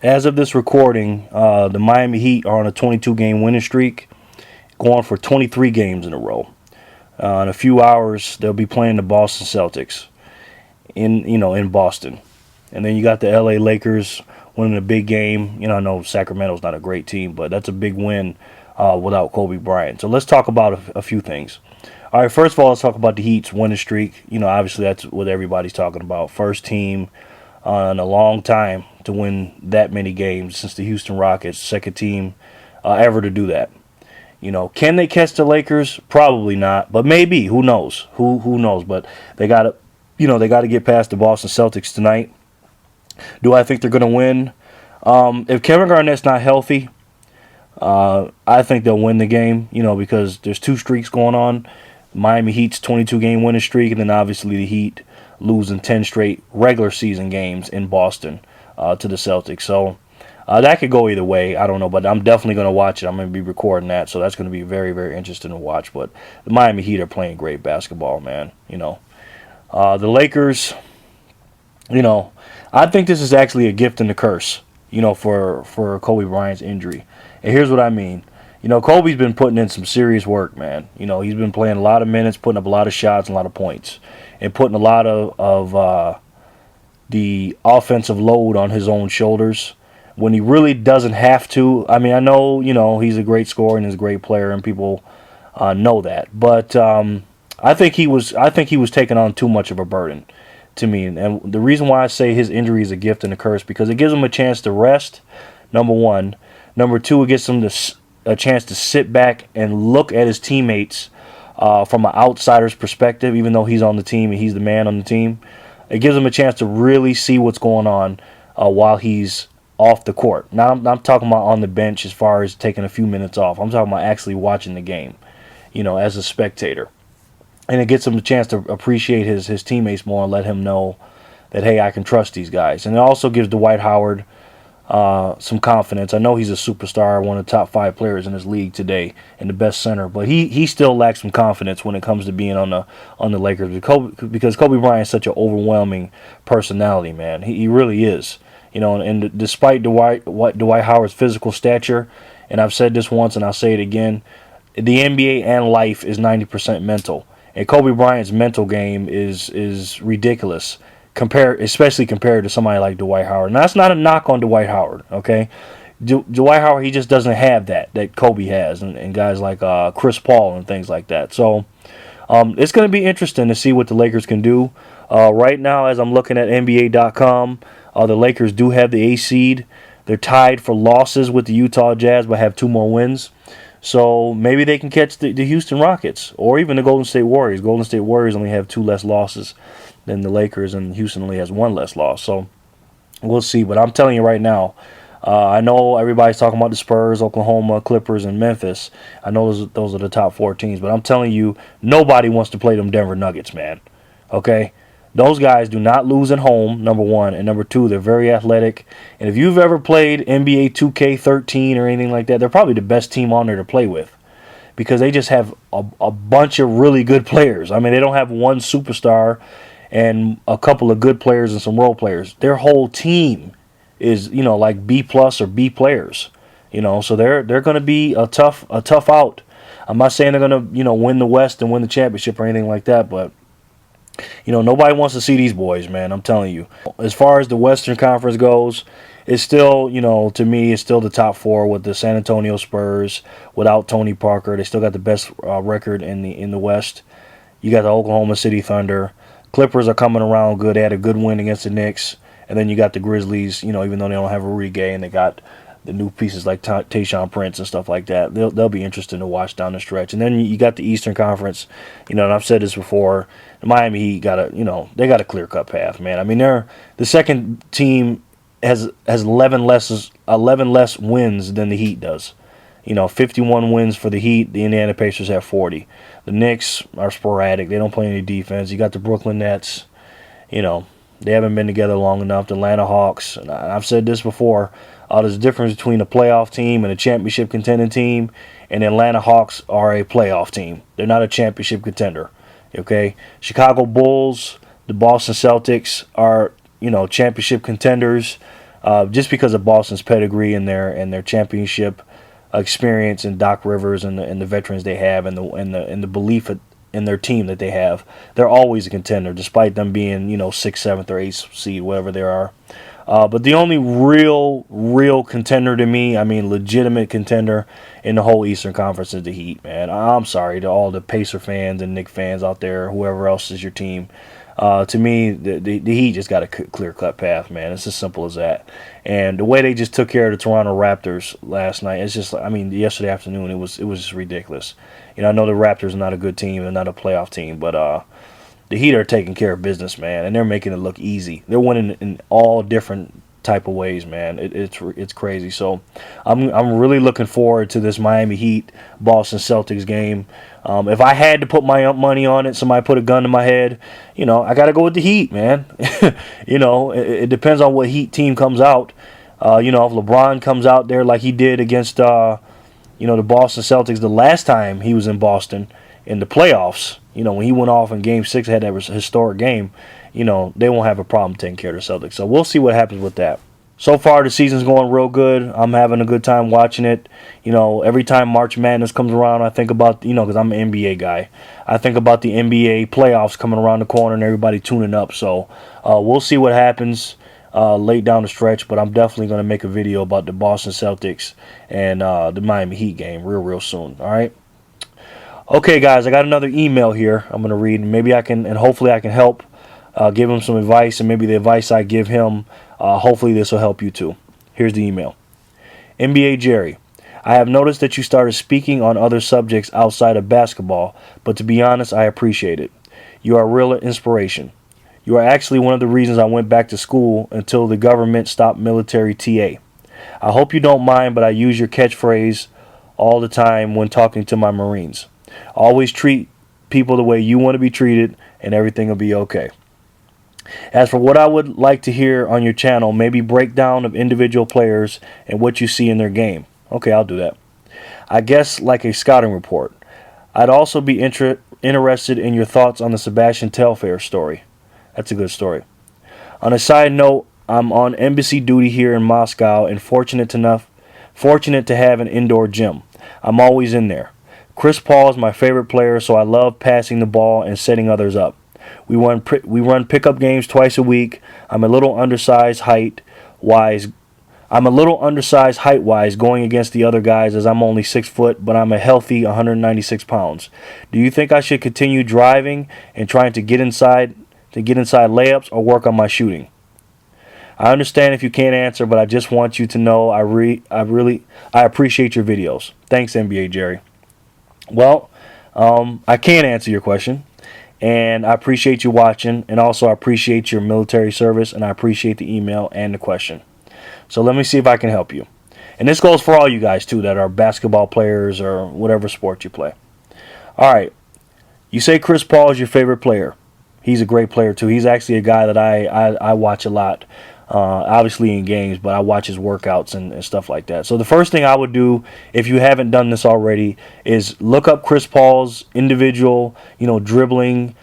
As of this recording, the Miami Heat are on a 22-game winning streak, going for 23 games in a row. In a few hours, they'll be playing the Boston Celtics in Boston. And then you got the LA Lakers winning a big game. I know Sacramento's not a great team, but that's a big win without Kobe Bryant. So let's talk about a few things. All right, first of all, let's talk about the Heat's winning streak. Obviously that's what everybody's talking about. First team in a long time to win that many games since the Houston Rockets, second team ever to do that. Can they catch the Lakers? Probably not, but maybe. Who knows? Who knows? But they got to, get past the Boston Celtics tonight. Do I think they're going to win? If Kevin Garnett's not healthy, I think they'll win the game. Because there's two streaks going on. Miami Heat's 22-game winning streak, and then obviously the Heat losing 10 straight regular season games in Boston to the Celtics. So that could go either way. I don't know, but I'm definitely going to watch it. I'm going to be recording that, so that's going to be very, very interesting to watch. But the Miami Heat are playing great basketball, man. The Lakers, I think this is actually a gift and a curse, for Kobe Bryant's injury. And here's what I mean. Kobe's been putting in some serious work, man. He's been playing a lot of minutes, putting up a lot of shots and a lot of points, and putting a lot of the offensive load on his own shoulders when he really doesn't have to. I mean, I know, he's a great scorer and he's a great player, and people know that. But I think he was taking on too much of a burden to me. And the reason why I say his injury is a gift and a curse, because it gives him a chance to rest, number one. Number two, it gives him a chance to sit back and look at his teammates from an outsider's perspective, even though he's on the team and he's the man on the team. It gives him a chance to really see what's going on while he's off the court. Now, I'm not talking about on the bench as far as taking a few minutes off. I'm talking about actually watching the game, as a spectator. And it gets him a chance to appreciate his teammates more and let him know that, hey, I can trust these guys. And it also gives Dwight Howard some confidence. I know he's a superstar, one of the top 5 players in his league today, and the best center, but he still lacks some confidence when it comes to being on the Lakers because Kobe Bryant is such an overwhelming personality, man. He really is. And despite Dwight Howard's physical stature, and I've said this once and I'll say it again, the NBA and life is 90% mental, and Kobe Bryant's mental game is ridiculous. Especially compared to somebody like Dwight Howard. Now, that's not a knock on Dwight Howard, okay? Dwight Howard, he just doesn't have that Kobe has, and guys like Chris Paul and things like that. So it's going to be interesting to see what the Lakers can do. Right now, as I'm looking at NBA.com, the Lakers do have the 8th seed. They're tied for losses with the Utah Jazz, but have 2 more wins. So maybe they can catch the Houston Rockets or even the Golden State Warriors. Golden State Warriors only have 2 less losses than the Lakers, and Houston only has 1 less loss. So we'll see. But I'm telling you right now, I know everybody's talking about the Spurs, Oklahoma, Clippers, and Memphis. I know those are the top 4 teams. But I'm telling you, nobody wants to play them Denver Nuggets, man. Okay? Those guys do not lose at home, number one. And number two, they're very athletic. And if you've ever played NBA 2K13 or anything like that, they're probably the best team on there to play with, because they just have a bunch of really good players. I mean, they don't have one superstar and a couple of good players and some role players. Their whole team is, like B plus or B players. So they're going to be a tough out. I'm not saying they're going to, win the West and win the championship or anything like that, but nobody wants to see these boys, man. I'm telling you. As far as the Western Conference goes, it's still, to me, it's still the top 4 with the San Antonio Spurs without Tony Parker. They still got the best record in the West. You got the Oklahoma City Thunder. Clippers are coming around good. They had a good win against the Knicks. And then you got the Grizzlies, even though they don't have Rudy Gay, and they got the new pieces like Tayshaun Prince and stuff like that. They'll be interesting to watch down the stretch. And then you got the Eastern Conference, and I've said this before, the Miami Heat they got a clear-cut path, man. I mean, they're the second team has 11 less wins than the Heat does. 51 wins for the Heat. The Indiana Pacers have 40. The Knicks are sporadic. They don't play any defense. You got the Brooklyn Nets. They haven't been together long enough. The Atlanta Hawks. And I've said this before. There's a difference between a playoff team and a championship contending team. And the Atlanta Hawks are a playoff team. They're not a championship contender. Okay? Chicago Bulls, the Boston Celtics are, championship contenders. just because of Boston's pedigree and their championship experience, and Doc Rivers and the veterans they have, and the belief in their team that they have. They're always a contender, despite them being, sixth, seventh, or eighth seed, whatever they are. But the only real contender to me, I mean legitimate contender in the whole Eastern Conference, is the Heat, man. I'm sorry to all the Pacer fans and Knick fans out there, whoever else is your team. To me, the Heat just got a clear-cut path, man. It's as simple as that. And the way they just took care of the Toronto Raptors last night, it's just, I mean, yesterday afternoon, it was just ridiculous. I know the Raptors are not a good team and not a playoff team, but the Heat are taking care of business, man, and they're making it look easy. They're winning in all different type of ways, man. It's crazy. So I'm really looking forward to this Miami Heat Boston Celtics game. If I had to put my money on it, somebody put a gun to my head, I got to go with the Heat, man. It depends on what Heat team comes out. If LeBron comes out there like he did against the Boston Celtics the last time he was in Boston in the playoffs, when he went off in Game 6, had that historic game, they won't have a problem taking care of the Celtics. So we'll see what happens with that. So far, the season's going real good. I'm having a good time watching it. Every time March Madness comes around, I think about, because I'm an NBA guy, I think about the NBA playoffs coming around the corner and everybody tuning up. So we'll see what happens late down the stretch, but I'm definitely going to make a video about the Boston Celtics and the Miami Heat game real soon. All right. Okay, guys, I got another email here I'm going to read. Maybe I can, and hopefully I can help give him some advice, and maybe the advice I give him, hopefully this will help you too. Here's the email. NBA Jerry, I have noticed that you started speaking on other subjects outside of basketball, but to be honest, I appreciate it. You are a real inspiration. You are actually one of the reasons I went back to school until the government stopped military TA. I hope you don't mind, but I use your catchphrase all the time when talking to my Marines. Always treat people the way you want to be treated, and everything will be okay. As for what I would like to hear on your channel, maybe breakdown of individual players and what you see in their game. Okay, I'll do that. I guess like a scouting report. I'd also be interested in your thoughts on the Sebastian Telfair story. That's a good story. On a side note, I'm on embassy duty here in Moscow and fortunate to have an indoor gym. I'm always in there. Chris Paul is my favorite player, so I love passing the ball and setting others up. We run pickup games twice a week. I'm a little undersized height-wise going against the other guys as I'm only 6 foot, but I'm a healthy 196 pounds. Do you think I should continue driving and trying to get inside layups or work on my shooting? I understand if you can't answer, but I just want you to know I appreciate your videos. Thanks, NBA Jerry. Well, I can't answer your question, and I appreciate you watching, and also I appreciate your military service, and I appreciate the email and the question. So let me see if I can help you. And this goes for all you guys, too, that are basketball players or whatever sport you play. All right. You say Chris Paul is your favorite player. He's a great player, too. He's actually a guy that I watch a lot. Obviously in games, but I watch his workouts and stuff like that. So the first thing I would do, if you haven't done this already, is look up Chris Paul's individual, dribbling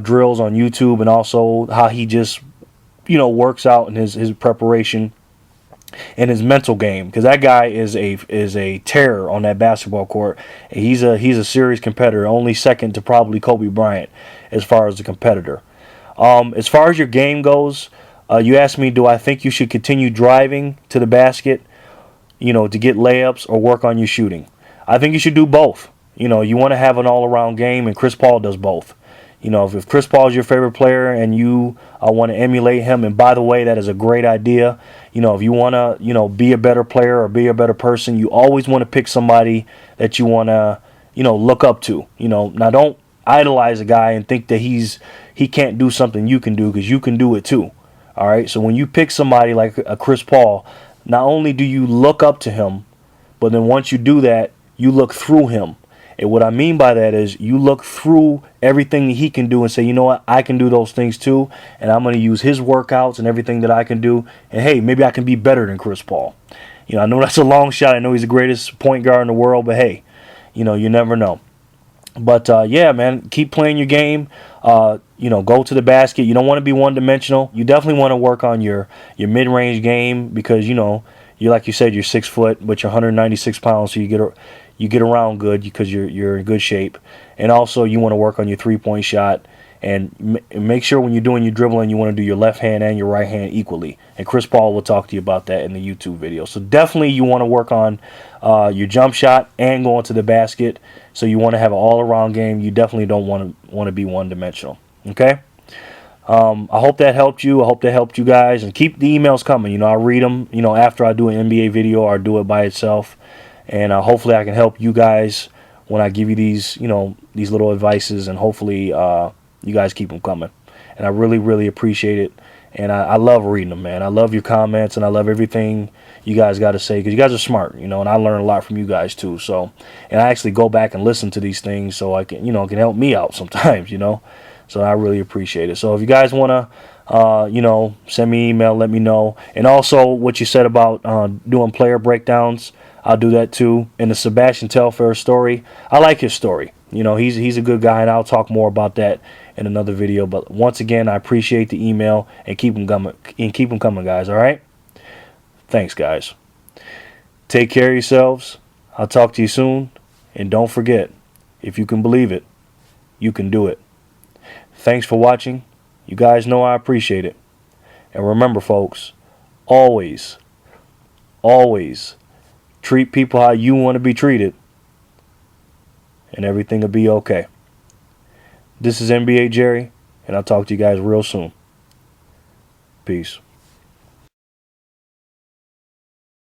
drills on YouTube, and also how he just, works out in his preparation and his mental game, because that guy is a terror on that basketball court. He's a serious competitor, only second to probably Kobe Bryant as far as a competitor. As far as your game goes. You asked me, do I think you should continue driving to the basket, to get layups or work on your shooting? I think you should do both. You want to have an all-around game, and Chris Paul does both. If Chris Paul is your favorite player and you want to emulate him, and by the way, that is a great idea. If you want to, be a better player or be a better person, you always want to pick somebody that you want to, look up to. Now don't idolize a guy and think that he can't do something you can do, because you can do it too. All right, so when you pick somebody like a Chris Paul, not only do you look up to him, but then once you do that, you look through him. And what I mean by that is you look through everything that he can do and say, you know what, I can do those things too, and I'm going to use his workouts and everything that I can do, and hey, maybe I can be better than Chris Paul. I know that's a long shot. I know he's the greatest point guard in the world, but hey, you never know. But yeah, man, keep playing your game. Go to the basket. You don't want to be one dimensional. You definitely want to work on your mid range game because you like you said you're 6 foot, but you're 196 pounds, so you get around good because you're in good shape. And also you want to work on your 3 point shot. And make sure when you're doing your dribbling, you want to do your left hand and your right hand equally. And Chris Paul will talk to you about that in the YouTube video. So definitely you want to work on your jump shot and going to the basket. So you want to have an all-around game. You definitely don't want to be one-dimensional. Okay. I hope that helped you. I hope that helped you guys. And keep the emails coming. I'll read them. After I do an NBA video or do it by itself. And hopefully I can help you guys when I give you these these little advices. And hopefully you guys keep them coming. And I really, really appreciate it. And I love reading them, man. I love your comments, and I love everything you guys got to say because you guys are smart, and I learn a lot from you guys too. So, and I actually go back and listen to these things so I can, it can help me out sometimes, So I really appreciate it. So if you guys want to, send me an email, let me know. And also what you said about doing player breakdowns, I'll do that too. And the Sebastian Telfair story, I like his story. He's a good guy, and I'll talk more about that in another video. But once again, I appreciate the email, and keep them coming, guys. All right. Thanks, guys. Take care of yourselves. I'll talk to you soon. And don't forget, if you can believe it, you can do it. Thanks for watching. You guys know I appreciate it. And remember, folks, always, always treat people how you want to be treated, and everything will be okay. This is NBA Jerry, and I'll talk to you guys real soon. Peace.